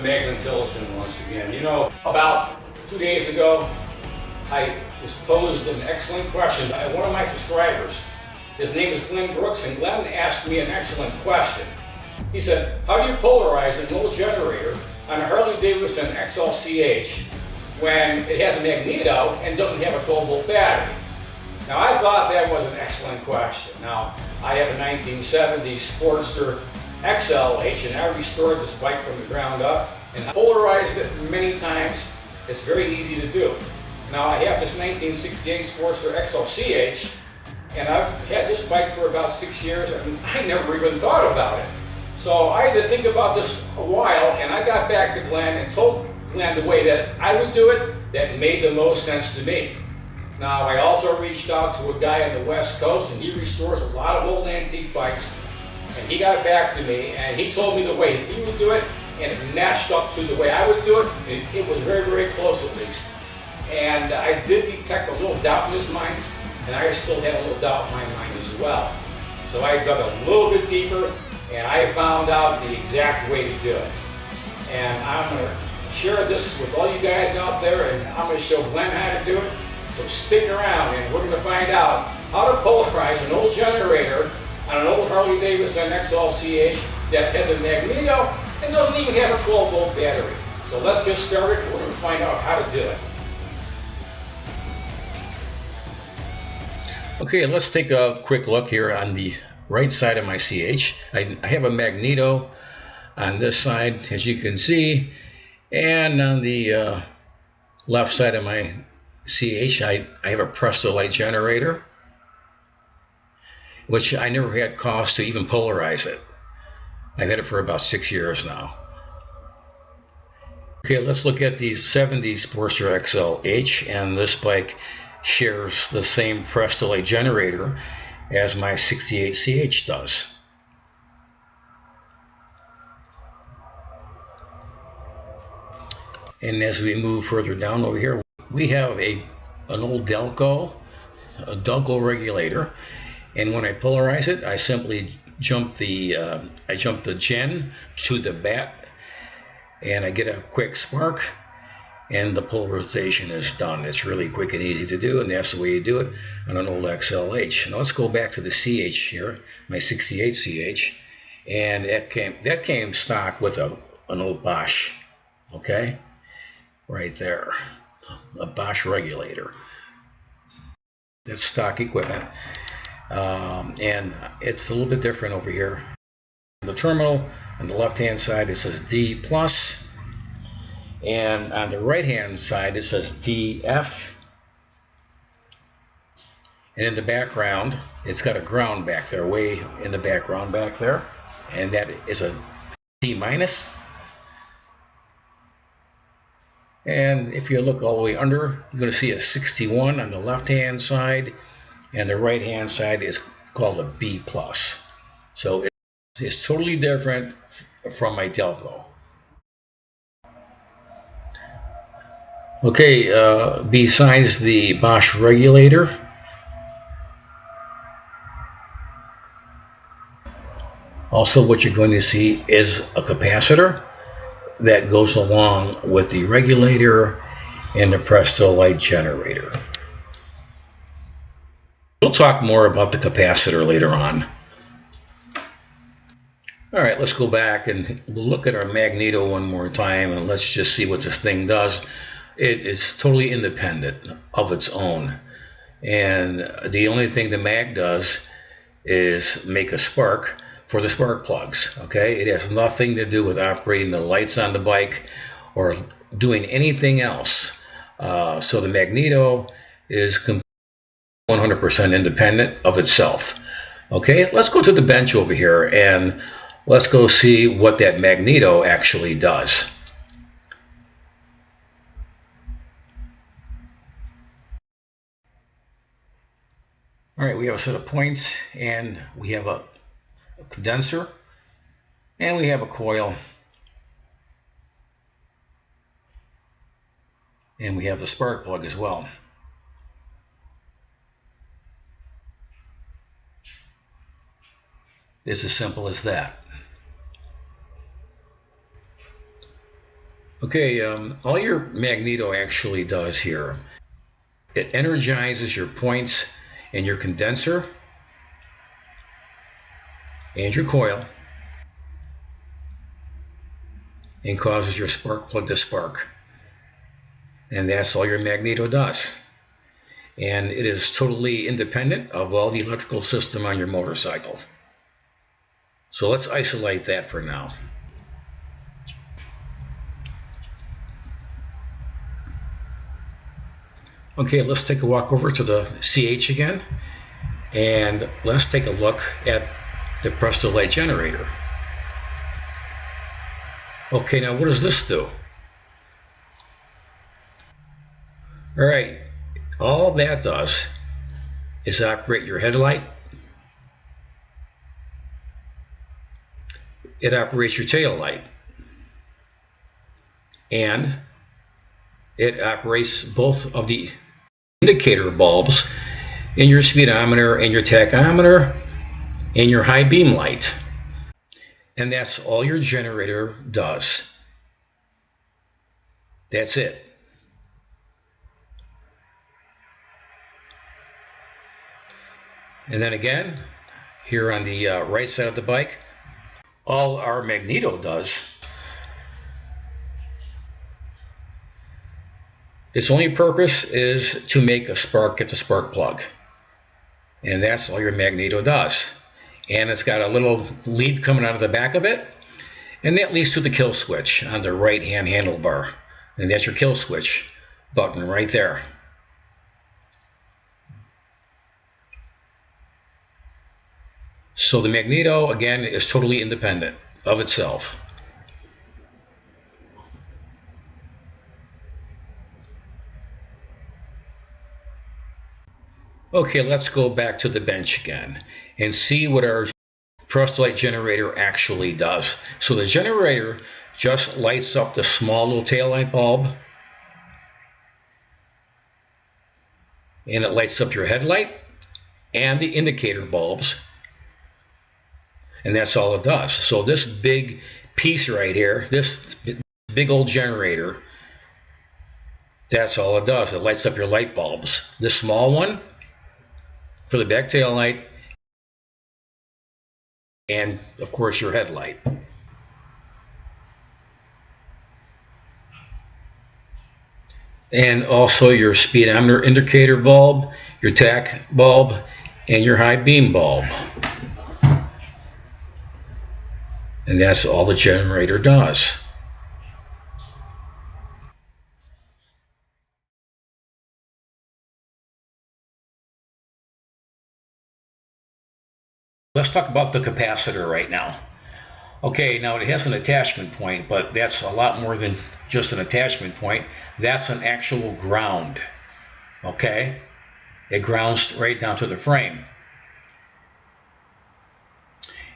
Magneto once again. You know, about 2 days ago, I was posed an excellent question by one of my subscribers. His name is Glenn Brooks, and Glenn asked me an excellent question. He said, how do you polarize an old generator on a Harley Davidson XLCH when it has a magneto and doesn't have a 12-volt battery? Now, I thought that was an excellent question. Now, I have a 1970 Sportster XLH, and I restored this bike from the ground up and polarized it many times. It's very easy to do. Now, I have this 1968 Sportster XLCH, and I've had this bike for about 6 years, and I never even thought about it. So I had to think about this a while, and I got back to Glenn and told Glenn the way that I would do it that made the most sense to me. Now, I also reached out to a guy on the West Coast, and he restores a lot of old antique bikes, and he got back to me, and he told me the way he would do it, and it matched up to the way I would do it. It was very, very close at least. And I did detect a little doubt in his mind, and I still had a little doubt in my mind as well. So I dug a little bit deeper, and I found out the exact way to do it. And I'm going to share this with all you guys out there, and I'm going to show Glenn how to do it. So stick around, and we're going to find out how to polarize an old generator on an old Harley Davidson XLCH that has a magneto and doesn't even have a 12-volt battery. So let's get started. We're going to find out how to do it. Okay, let's take a quick look here on the right side of my CH. I have a magneto on this side, as you can see, and on the left side of my CH, I have a Prestolite generator, which I never had cost to even polarize it. I've had it for about 6 years now. Okay, let's look at the 70 Sportster XLH, and this bike shares the same Prestolite generator as my 68 CH does. And as we move further down over here, we have an old Delco, a Delco regulator, and when I polarize it, I simply jump the gen to the bat, and I get a quick spark, and the polarization is done. It's really quick and easy to do, and that's the way you do it on an old XLH. Now let's go back to the CH here, my 68 CH, and that came stock with an old Bosch, okay, right there, a Bosch regulator. That's stock equipment, and it's a little bit different over here. The terminal on the left-hand side, it says D+. And on the right hand side it says DF, and in the background it's got a ground back there, way in the background back there, and that is a D-. And if you look all the way under, you're going to see a 61 on the left hand side, and the right hand side is called a B+. So it's totally different from my Delco. Okay, besides the Bosch regulator, also what you're going to see is a capacitor that goes along with the regulator and the Prestolite generator. We'll talk more about the capacitor later on. Alright, let's go back and look at our magneto one more time, and let's just see what this thing does. It is totally independent of its own, and the only thing the mag does is make a spark for the spark plugs. Okay, it has nothing to do with operating the lights on the bike or doing anything else. So the magneto is 100% independent of itself. Okay, let's go to the bench over here and let's go see what that magneto actually does. Alright, we have a set of points, and we have a condenser, and we have a coil, and we have the spark plug as well. It's as simple as that. Okay, all your magneto actually does here, it energizes your points in your condenser and your coil and causes your spark plug to spark. And that's all your magneto does. And it is totally independent of all the electrical system on your motorcycle. So let's isolate that for now. Okay, let's take a walk over to the CH again, and let's take a look at the Presto light generator. Okay, now what does this do? All right, all that does is operate your headlight. It operates your tail light, and it operates both of the indicator bulbs in your speedometer and your tachometer and your high beam light. And that's all your generator does. That's it. And then again, here on the right side of the bike, all our magneto does, its only purpose is to make a spark at the spark plug. And that's all your magneto does. And it's got a little lead coming out of the back of it, and that leads to the kill switch on the right hand handlebar. And that's your kill switch button right there. So the magneto, again, is totally independent of itself. Okay, let's go back to the bench again and see what our Presto light generator actually does. So the generator just lights up the small little tail light bulb, and it lights up your headlight and the indicator bulbs, and that's all it does. So this big piece right here, this big old generator, that's all it does. It lights up your light bulbs. This small one for the back tail light, and of course your headlight. And also your speedometer indicator bulb, your tach bulb, and your high beam bulb. And that's all the generator does. Let's talk about the capacitor right now. Okay, now it has an attachment point, but that's a lot more than just an attachment point. That's an actual ground. Okay? It grounds right down to the frame.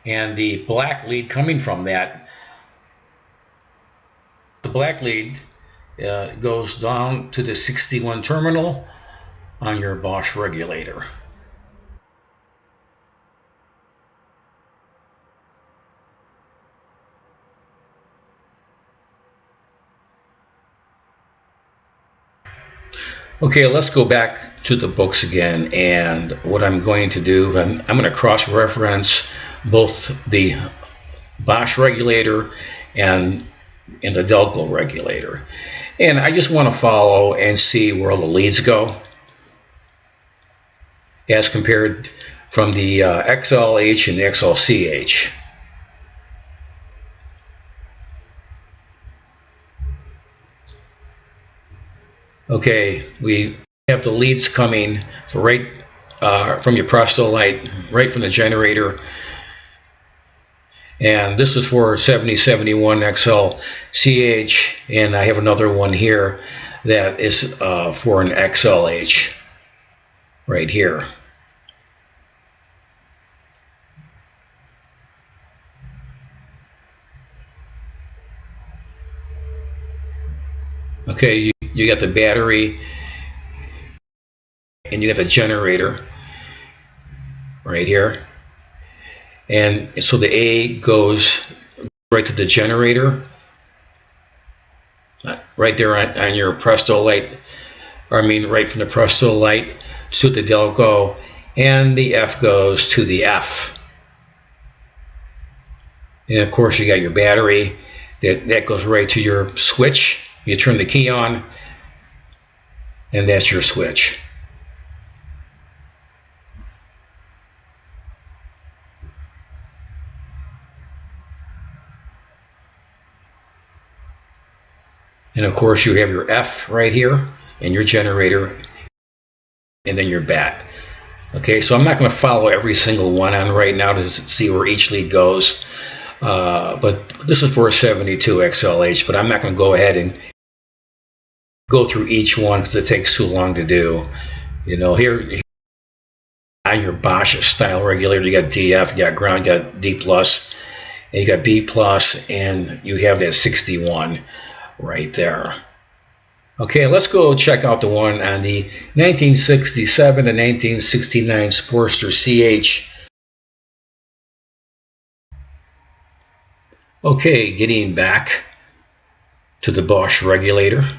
And the black lead coming from that, the black lead goes down to the 61 terminal on your Bosch regulator. Okay, let's go back to the books again, and what I'm going to do, I'm going to cross-reference both the Bosch regulator and the Delco regulator. And I just want to follow and see where all the leads go as compared from the XLH and the XLCH. Okay, we have the leads coming for right from your Presto light, right from the generator. And this is for 7071 XLCH, and I have another one here that is for an XLH right here. Okay, you got the battery and you got the generator right here. And so the A goes right to the generator. right there on your Presto light, or I mean right from the Presto light to the Delco, and the F goes to the F. And of course you got your battery that goes right to your switch. You turn the key on, and that's your switch. And of course you have your F right here, and your generator, and then your bat. Okay, so I'm not going to follow every single one on right now to see where each lead goes. But this is for a 72 XLH, but I'm not going to go ahead and go through each one because it takes too long to do. You know, here on your Bosch style regulator, you got DF, you got ground, you got D+, and you got B+, and you have that 61 right there. Okay, let's go check out the one on the 1967 to 1969 Sportster CH. Okay, getting back to the Bosch regulator.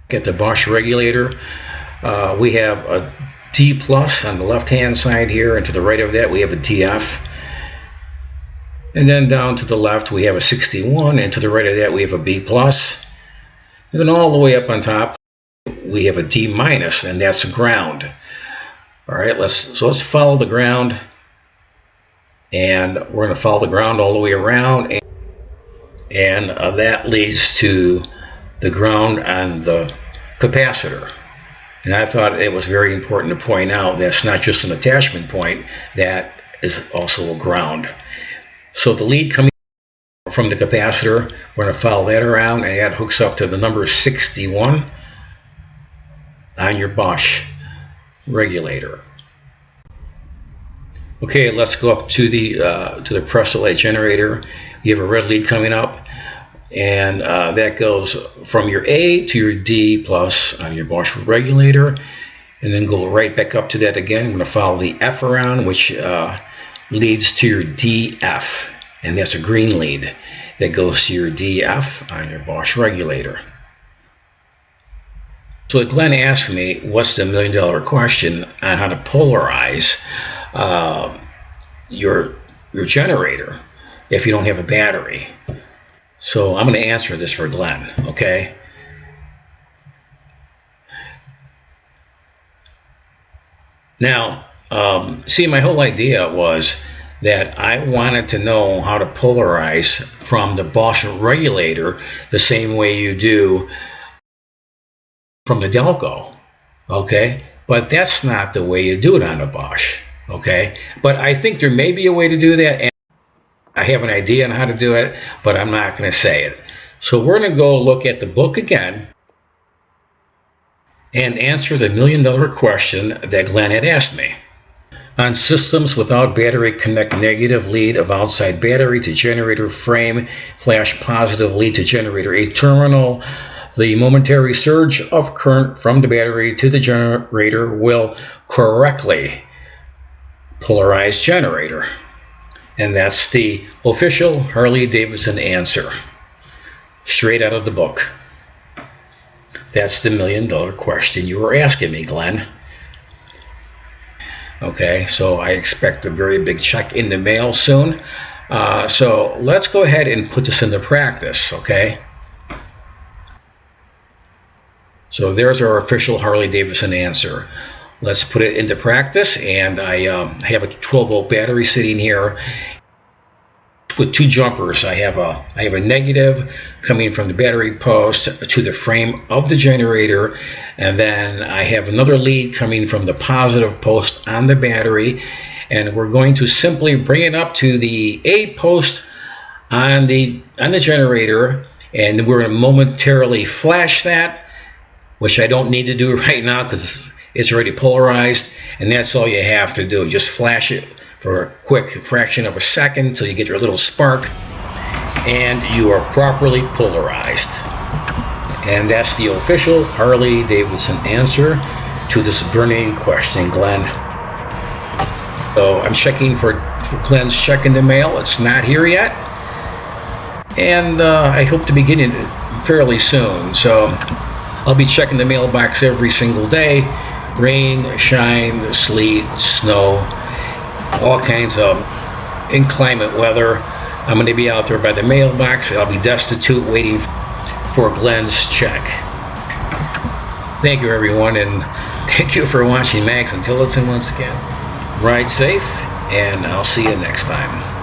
Get the Bosch regulator. We have a D+ on the left hand side here, and to the right of that we have a DF. And then down to the left we have a 61, and to the right of that we have a B+. And then all the way up on top we have a D-, and that's a ground. Alright, let's follow the ground. And we're going to follow the ground all the way around, and that leads to the ground on the capacitor. And I thought it was very important to point out that's not just an attachment point, that is also a ground. So the lead coming from the capacitor, we're going to follow that around, and that hooks up to the number 61 on your Bosch regulator. Okay, let's go up to the Presto light generator. You have a red lead coming up, and that goes from your A to your D+ on your Bosch regulator, and then go right back up to that again. I'm going to follow the F around, which leads to your DF, and that's a green lead that goes to your DF on your Bosch regulator. So Glenn asked me, what's the $1 million question on how to polarize your generator if you don't have a battery? So I'm going to answer this for Glenn, okay? Now, see, my whole idea was that I wanted to know how to polarize from the Bosch regulator the same way you do from the Delco, okay? But that's not the way you do it on a Bosch, okay? But I think there may be a way to do that, and I have an idea on how to do it, but I'm not going to say it. So we're going to go look at the book again and answer the $1 million question that Glenn had asked me. On systems without battery, connect negative lead of outside battery to generator frame, flash positive lead to generator A terminal. The momentary surge of current from the battery to the generator will correctly polarize generator. And that's the official Harley Davidson answer, straight out of the book. That's the $1 million question you were asking me, Glenn. Okay, so I expect a very big check in the mail soon. So let's go ahead and put this into practice, okay? So there's our official Harley Davidson answer. Let's put it into practice, and I have a 12-volt battery sitting here with two jumpers. I have a negative coming from the battery post to the frame of the generator, and then I have another lead coming from the positive post on the battery, and we're going to simply bring it up to the A post on the generator, and we're going to momentarily flash that, which I don't need to do right now because it's already polarized, and that's all you have to do. Just flash it for a quick fraction of a second until you get your little spark, and you are properly polarized. And that's the official Harley Davidson answer to this burning question, Glenn. So I'm checking for Glenn's check in the mail. It's not here yet, and I hope to be getting it fairly soon. So I'll be checking the mailbox every single day. Rain, shine, sleet, snow, all kinds of inclement weather. I'm going to be out there by the mailbox. I'll be destitute waiting for Glenn's check. Thank you, everyone, and thank you for watching Mags and Tillotson once again. Ride safe, and I'll see you next time.